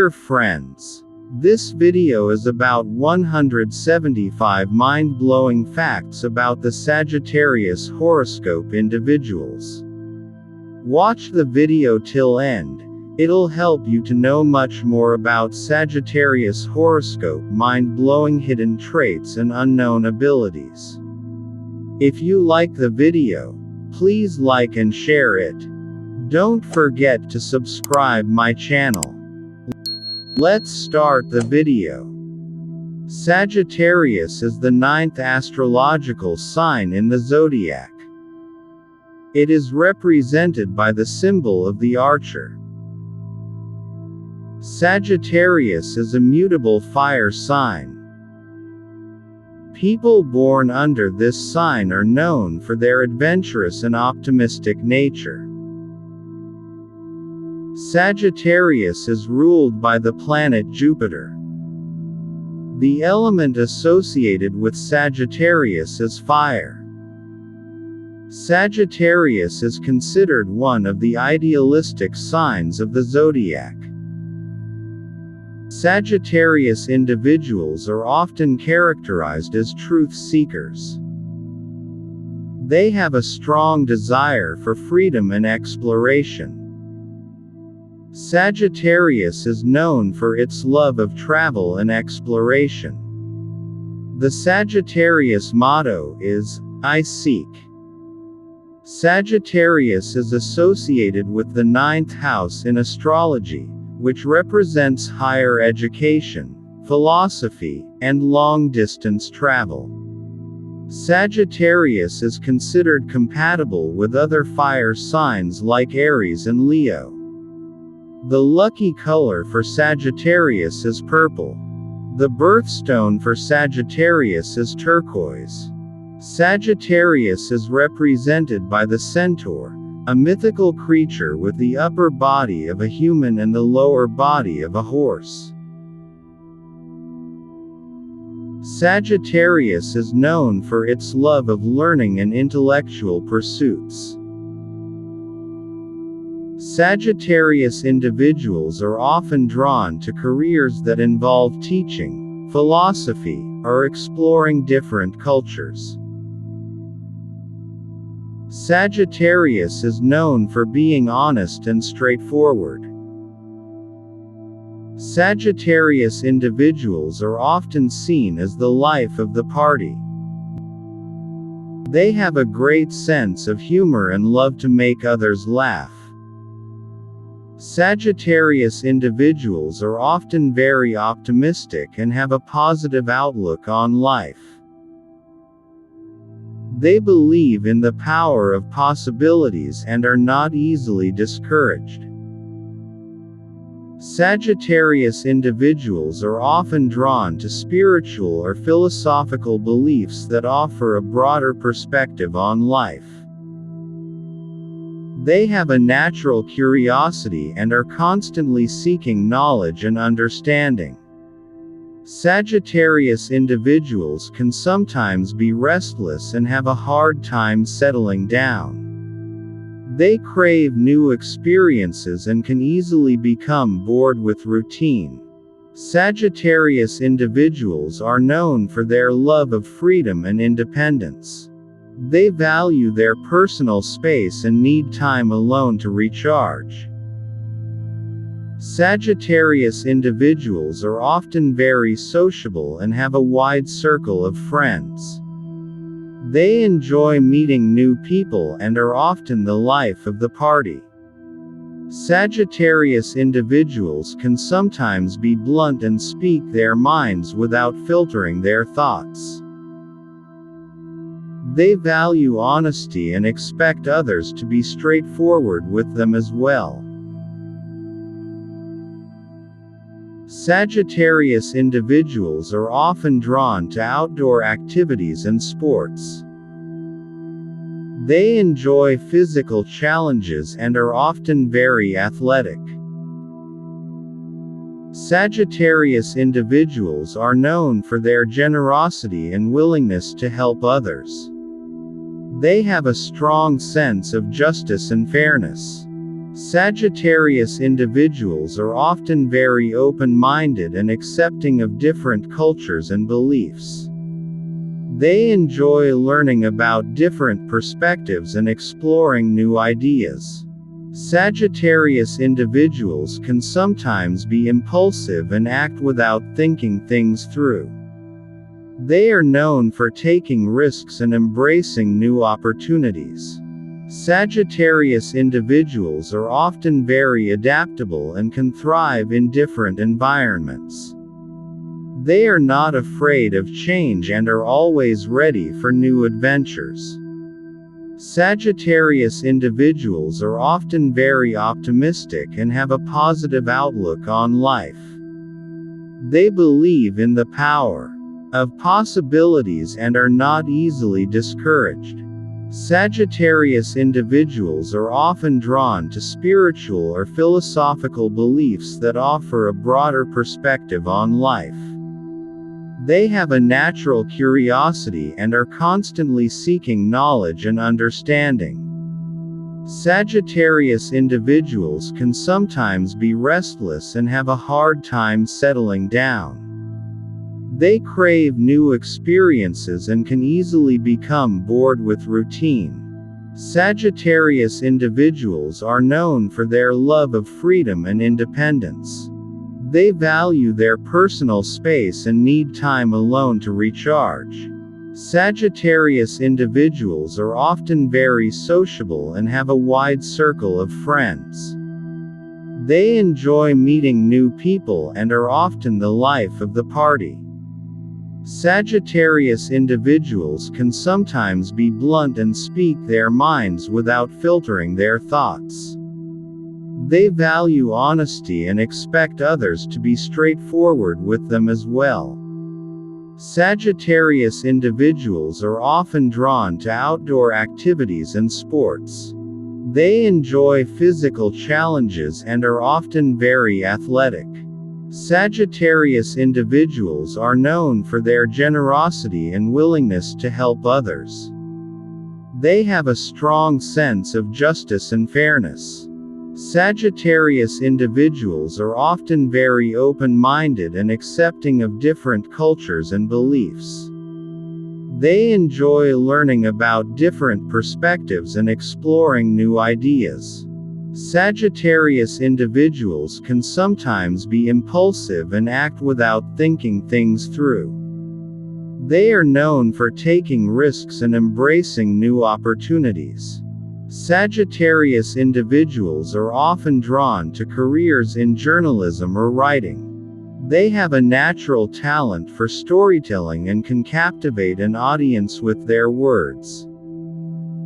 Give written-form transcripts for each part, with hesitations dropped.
Dear friends, this video is about 175 mind-blowing facts about the Sagittarius horoscope individuals. Watch the video till end, it'll help you to know much more about Sagittarius horoscope mind-blowing hidden traits and unknown abilities. If you like the video, please like and share it. Don't forget to subscribe my channel. Let's start the video. Sagittarius is the 9th astrological sign in the zodiac. It is represented by the symbol of the archer. Sagittarius is a mutable fire sign. People born under this sign are known for their adventurous and optimistic nature. Sagittarius is ruled by the planet Jupiter. The element associated with Sagittarius is fire. Sagittarius is considered one of the idealistic signs of the zodiac. Sagittarius individuals are often characterized as truth seekers. They have a strong desire for freedom and exploration. Sagittarius is known for its love of travel and exploration. The Sagittarius motto is, "I seek." Sagittarius is associated with the 9th house in astrology, which represents higher education, philosophy, and long-distance travel. Sagittarius is considered compatible with other fire signs like Aries and Leo. The lucky color for Sagittarius is purple. The birthstone for Sagittarius is turquoise. Sagittarius is represented by the centaur, a mythical creature with the upper body of a human and the lower body of a horse. Sagittarius is known for its love of learning and intellectual pursuits. Sagittarius individuals are often drawn to careers that involve teaching, philosophy, or exploring different cultures. Sagittarius is known for being honest and straightforward. Sagittarius individuals are often seen as the life of the party. They have a great sense of humor and love to make others laugh. Sagittarius individuals are often very optimistic and have a positive outlook on life. They believe in the power of possibilities and are not easily discouraged. Sagittarius individuals are often drawn to spiritual or philosophical beliefs that offer a broader perspective on life. They have a natural curiosity and are constantly seeking knowledge and understanding. Sagittarius individuals can sometimes be restless and have a hard time settling down. They crave new experiences and can easily become bored with routine. Sagittarius individuals are known for their love of freedom and independence. They value their personal space and need time alone to recharge. Sagittarius individuals are often very sociable and have a wide circle of friends. They enjoy meeting new people and are often the life of the party. Sagittarius individuals can sometimes be blunt and speak their minds without filtering their thoughts. They value honesty and expect others to be straightforward with them as well. Sagittarius individuals are often drawn to outdoor activities and sports. They enjoy physical challenges and are often very athletic. Sagittarius individuals are known for their generosity and willingness to help others. They have a strong sense of justice and fairness. Sagittarius individuals are often very open-minded and accepting of different cultures and beliefs. They enjoy learning about different perspectives and exploring new ideas. Sagittarius individuals can sometimes be impulsive and act without thinking things through. They are known for taking risks and embracing new opportunities. Sagittarius individuals are often very adaptable and can thrive in different environments. They are not afraid of change and are always ready for new adventures. Sagittarius individuals are often very optimistic and have a positive outlook on life. They believe in the power of possibilities and are not easily discouraged. Sagittarius individuals are often drawn to spiritual or philosophical beliefs that offer a broader perspective on life. They have a natural curiosity and are constantly seeking knowledge and understanding. Sagittarius individuals can sometimes be restless and have a hard time settling down. They crave new experiences and can easily become bored with routine. Sagittarius individuals are known for their love of freedom and independence. They value their personal space and need time alone to recharge. Sagittarius individuals are often very sociable and have a wide circle of friends. They enjoy meeting new people and are often the life of the party. Sagittarius individuals can sometimes be blunt and speak their minds without filtering their thoughts. They value honesty and expect others to be straightforward with them as well. Sagittarius individuals are often drawn to outdoor activities and sports. They enjoy physical challenges and are often very athletic. Sagittarius individuals are known for their generosity and willingness to help others. They have a strong sense of justice and fairness. Sagittarius individuals are often very open-minded and accepting of different cultures and beliefs. They enjoy learning about different perspectives and exploring new ideas. Sagittarius individuals can sometimes be impulsive and act without thinking things through. They are known for taking risks and embracing new opportunities. Sagittarius individuals are often drawn to careers in journalism or writing. They have a natural talent for storytelling and can captivate an audience with their words.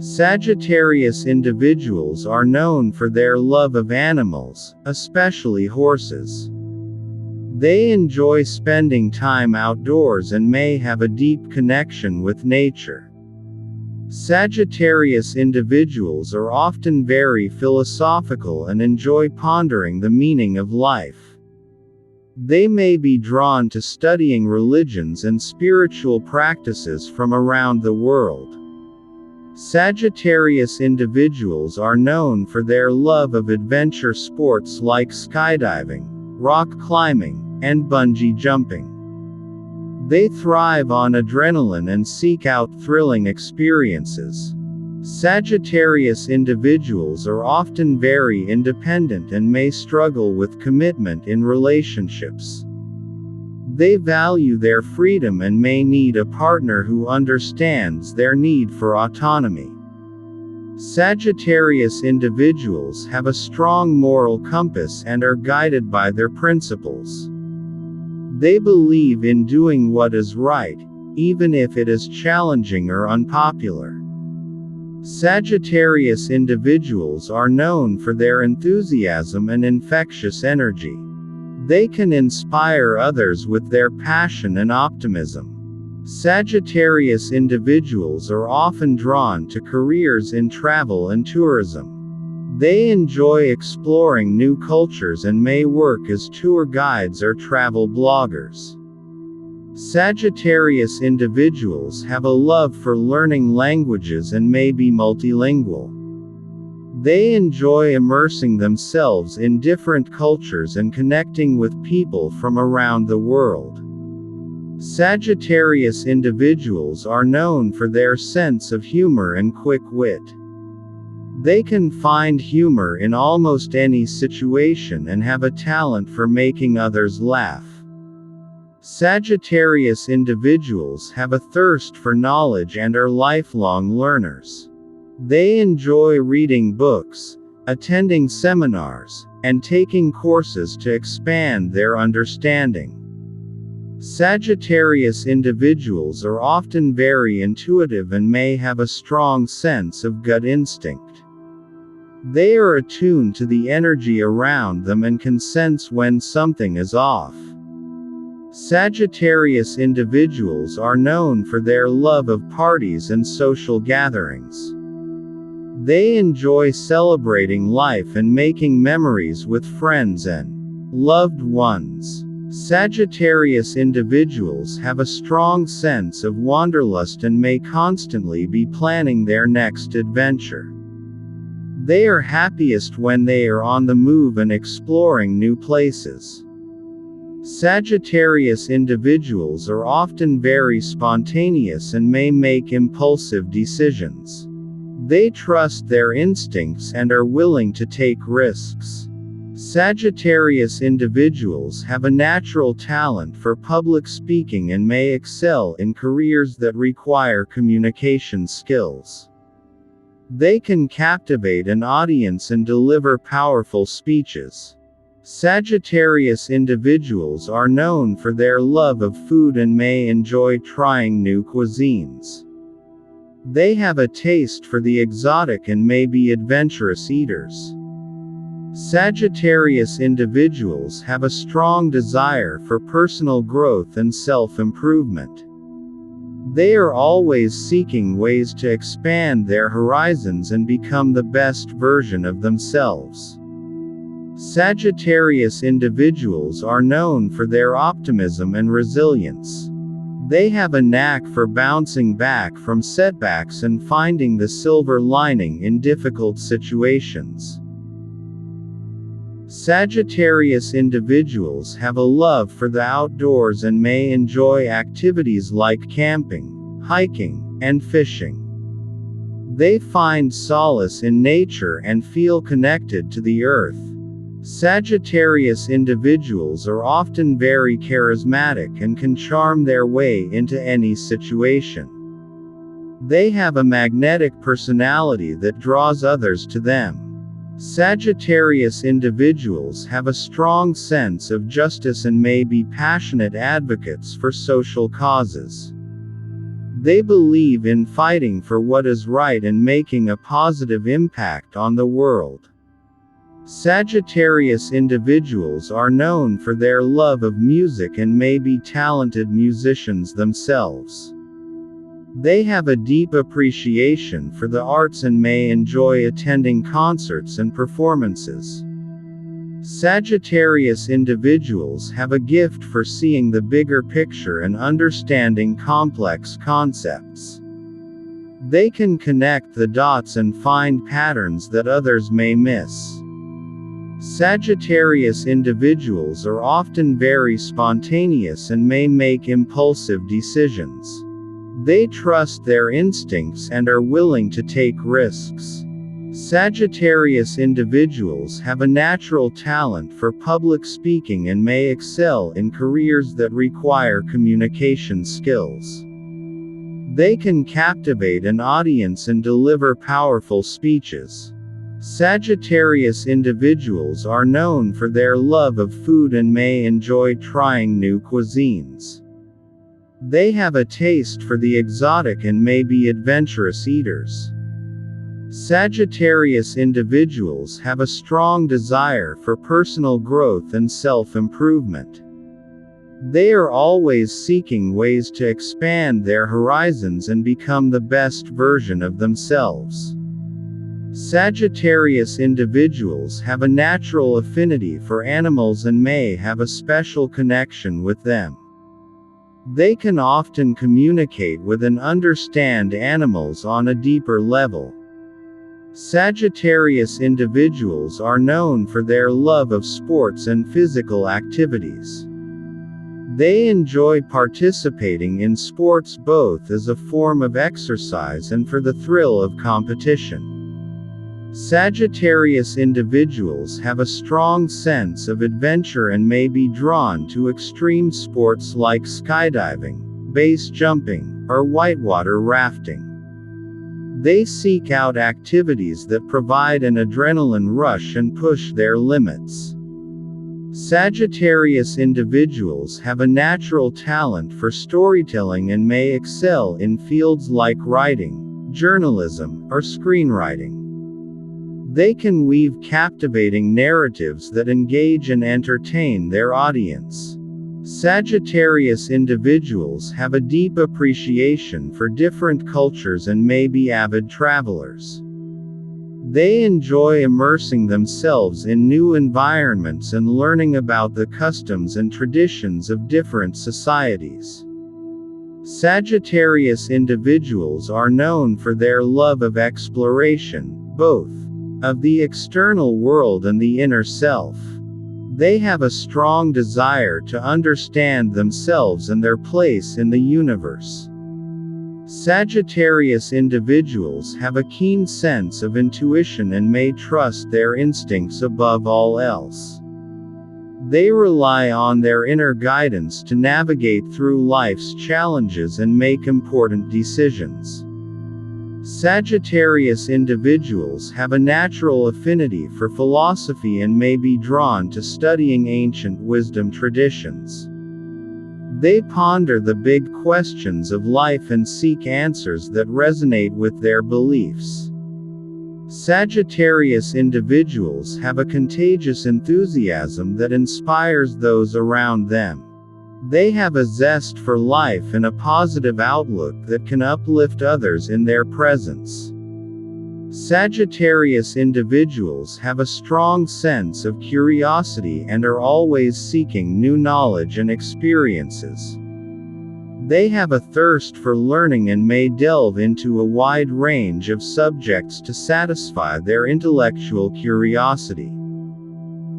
Sagittarius individuals are known for their love of animals, especially horses. They enjoy spending time outdoors and may have a deep connection with nature. Sagittarius individuals are often very philosophical and enjoy pondering the meaning of life. They may be drawn to studying religions and spiritual practices from around the world. Sagittarius individuals are known for their love of adventure sports like skydiving, rock climbing, and bungee jumping. They thrive on adrenaline and seek out thrilling experiences. Sagittarius individuals are often very independent and may struggle with commitment in relationships. They value their freedom and may need a partner who understands their need for autonomy. Sagittarius individuals have a strong moral compass and are guided by their principles. They believe in doing what is right, even if it is challenging or unpopular. Sagittarius individuals are known for their enthusiasm and infectious energy. They can inspire others with their passion and optimism. Sagittarius individuals are often drawn to careers in travel and tourism. They enjoy exploring new cultures and may work as tour guides or travel bloggers. Sagittarius individuals have a love for learning languages and may be multilingual. They enjoy immersing themselves in different cultures and connecting with people from around the world. Sagittarius individuals are known for their sense of humor and quick wit. They can find humor in almost any situation and have a talent for making others laugh. Sagittarius individuals have a thirst for knowledge and are lifelong learners. They enjoy reading books, attending seminars, and taking courses to expand their understanding. Sagittarius individuals are often very intuitive and may have a strong sense of gut instinct. They are attuned to the energy around them and can sense when something is off. Sagittarius individuals are known for their love of parties and social gatherings. They enjoy celebrating life and making memories with friends and loved ones. Sagittarius individuals have a strong sense of wanderlust and may constantly be planning their next adventure. They are happiest when they are on the move and exploring new places. Sagittarius individuals are often very spontaneous and may make impulsive decisions. They trust their instincts and are willing to take risks. Sagittarius individuals have a natural talent for public speaking and may excel in careers that require communication skills. They can captivate an audience and deliver powerful speeches. Sagittarius individuals are known for their love of food and may enjoy trying new cuisines. They have a taste for the exotic and may be adventurous eaters. Sagittarius individuals have a strong desire for personal growth and self-improvement. They are always seeking ways to expand their horizons and become the best version of themselves. Sagittarius individuals are known for their optimism and resilience. They have a knack for bouncing back from setbacks and finding the silver lining in difficult situations. Sagittarius individuals have a love for the outdoors and may enjoy activities like camping, hiking, and fishing. They find solace in nature and feel connected to the earth. Sagittarius individuals are often very charismatic and can charm their way into any situation. They have a magnetic personality that draws others to them. Sagittarius individuals have a strong sense of justice and may be passionate advocates for social causes. They believe in fighting for what is right and making a positive impact on the world. Sagittarius individuals are known for their love of music and may be talented musicians themselves. They have a deep appreciation for the arts and may enjoy attending concerts and performances. Sagittarius individuals have a gift for seeing the bigger picture and understanding complex concepts. They can connect the dots and find patterns that others may miss. Sagittarius individuals are often very spontaneous and may make impulsive decisions. They trust their instincts and are willing to take risks. Sagittarius individuals have a natural talent for public speaking and may excel in careers that require communication skills. They can captivate an audience and deliver powerful speeches. Sagittarius individuals are known for their love of food and may enjoy trying new cuisines. They have a taste for the exotic and may be adventurous eaters. Sagittarius individuals have a strong desire for personal growth and self-improvement. They are always seeking ways to expand their horizons and become the best version of themselves. Sagittarius individuals have a natural affinity for animals and may have a special connection with them. They can often communicate with and understand animals on a deeper level. Sagittarius individuals are known for their love of sports and physical activities. They enjoy participating in sports both as a form of exercise and for the thrill of competition. Sagittarius individuals have a strong sense of adventure and may be drawn to extreme sports like skydiving, base jumping, or whitewater rafting. They seek out activities that provide an adrenaline rush and push their limits. Sagittarius individuals have a natural talent for storytelling and may excel in fields like writing, journalism, or screenwriting. They can weave captivating narratives that engage and entertain their audience. Sagittarius individuals have a deep appreciation for different cultures and may be avid travelers. They enjoy immersing themselves in new environments and learning about the customs and traditions of different societies. Sagittarius individuals are known for their love of exploration, both of the external world and the inner self. They have a strong desire to understand themselves and their place in the universe. Sagittarius individuals have a keen sense of intuition and may trust their instincts above all else. They rely on their inner guidance to navigate through life's challenges and make important decisions. Sagittarius individuals have a natural affinity for philosophy and may be drawn to studying ancient wisdom traditions. They ponder the big questions of life and seek answers that resonate with their beliefs. Sagittarius individuals have a contagious enthusiasm that inspires those around them. They have a zest for life and a positive outlook that can uplift others in their presence. Sagittarius individuals have a strong sense of curiosity and are always seeking new knowledge and experiences. They have a thirst for learning and may delve into a wide range of subjects to satisfy their intellectual curiosity.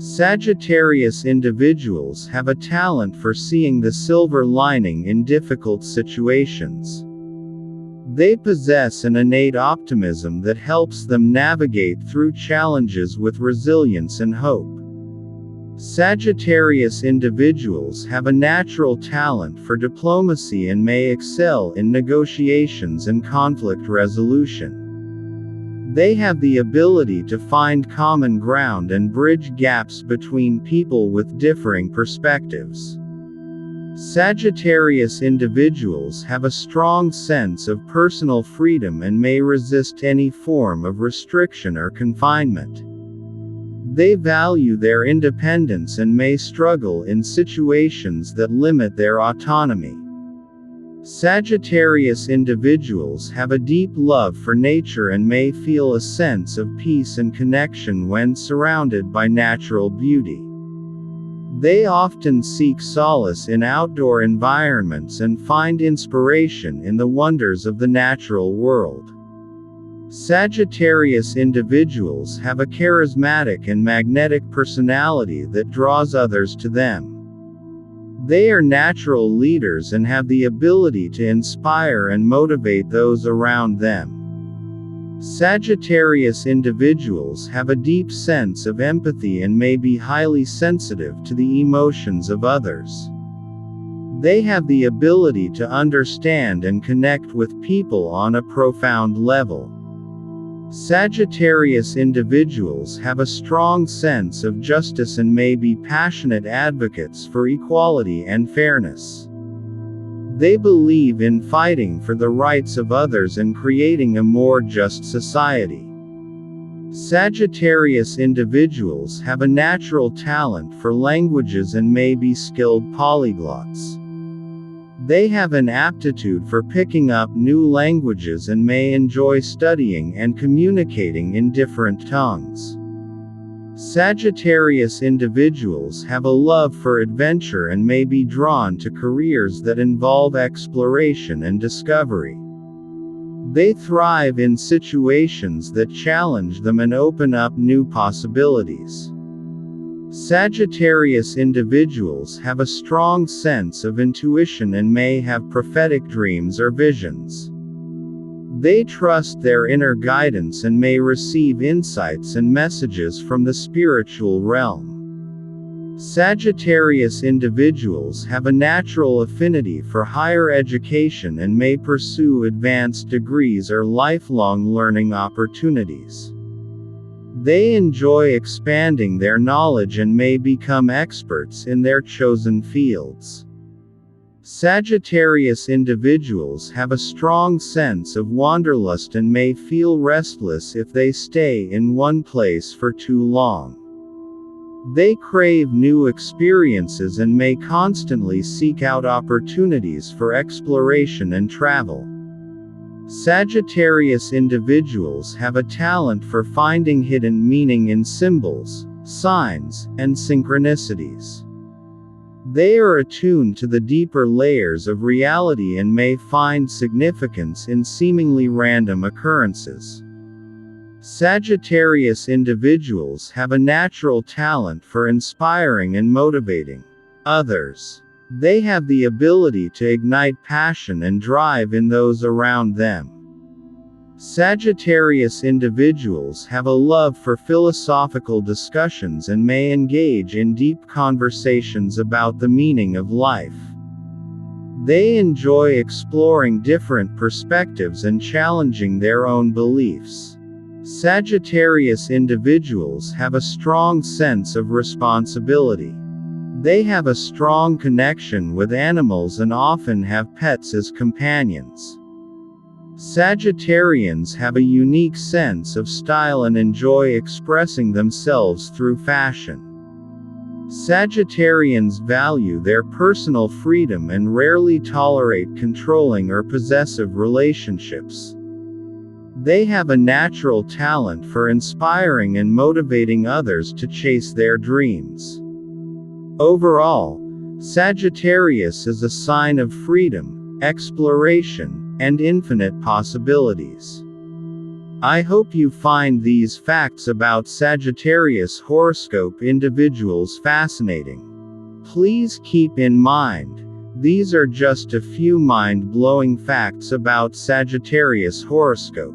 Sagittarius individuals have a talent for seeing the silver lining in difficult situations. They possess an innate optimism that helps them navigate through challenges with resilience and hope. Sagittarius individuals have a natural talent for diplomacy and may excel in negotiations and conflict resolution. They have the ability to find common ground and bridge gaps between people with differing perspectives. Sagittarius individuals have a strong sense of personal freedom and may resist any form of restriction or confinement. They value their independence and may struggle in situations that limit their autonomy. Sagittarius individuals have a deep love for nature and may feel a sense of peace and connection when surrounded by natural beauty. They often seek solace in outdoor environments and find inspiration in the wonders of the natural world. Sagittarius individuals have a charismatic and magnetic personality that draws others to them. They are natural leaders and have the ability to inspire and motivate those around them. Sagittarius individuals have a deep sense of empathy and may be highly sensitive to the emotions of others. They have the ability to understand and connect with people on a profound level. Sagittarius individuals have a strong sense of justice and may be passionate advocates for equality and fairness. They believe in fighting for the rights of others and creating a more just society. Sagittarius individuals have a natural talent for languages and may be skilled polyglots. They have an aptitude for picking up new languages and may enjoy studying and communicating in different tongues. Sagittarius individuals have a love for adventure and may be drawn to careers that involve exploration and discovery. They thrive in situations that challenge them and open up new possibilities. Sagittarius individuals have a strong sense of intuition and may have prophetic dreams or visions. They trust their inner guidance and may receive insights and messages from the spiritual realm. Sagittarius individuals have a natural affinity for higher education and may pursue advanced degrees or lifelong learning opportunities. They enjoy expanding their knowledge and may become experts in their chosen fields. Sagittarius individuals have a strong sense of wanderlust and may feel restless if they stay in one place for too long. They crave new experiences and may constantly seek out opportunities for exploration and travel. Sagittarius individuals have a talent for finding hidden meaning in symbols, signs, and synchronicities. They are attuned to the deeper layers of reality and may find significance in seemingly random occurrences. Sagittarius individuals have a natural talent for inspiring and motivating others. They have the ability to ignite passion and drive in those around them. Sagittarius individuals have a love for philosophical discussions and may engage in deep conversations about the meaning of life. They enjoy exploring different perspectives and challenging their own beliefs. Sagittarius individuals have a strong sense of responsibility. They have a strong connection with animals and often have pets as companions. Sagittarians have a unique sense of style and enjoy expressing themselves through fashion. Sagittarians value their personal freedom and rarely tolerate controlling or possessive relationships. They have a natural talent for inspiring and motivating others to chase their dreams. Overall, Sagittarius is a sign of freedom, exploration, and infinite possibilities. I hope you find these facts about Sagittarius horoscope individuals fascinating. Please keep in mind, these are just a few mind-blowing facts about Sagittarius horoscope.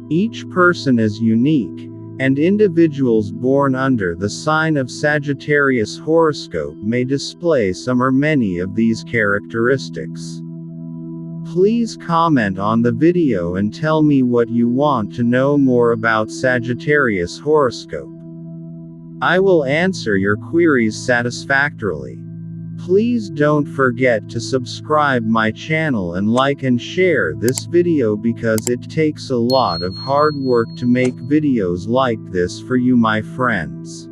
Each person is unique, and individuals born under the sign of Sagittarius horoscope may display some or many of these characteristics. Please comment on the video and tell me what you want to know more about Sagittarius horoscope. I will answer your queries satisfactorily. Please don't forget to subscribe my channel and like and share this video because it takes a lot of hard work to make videos like this for you my friends.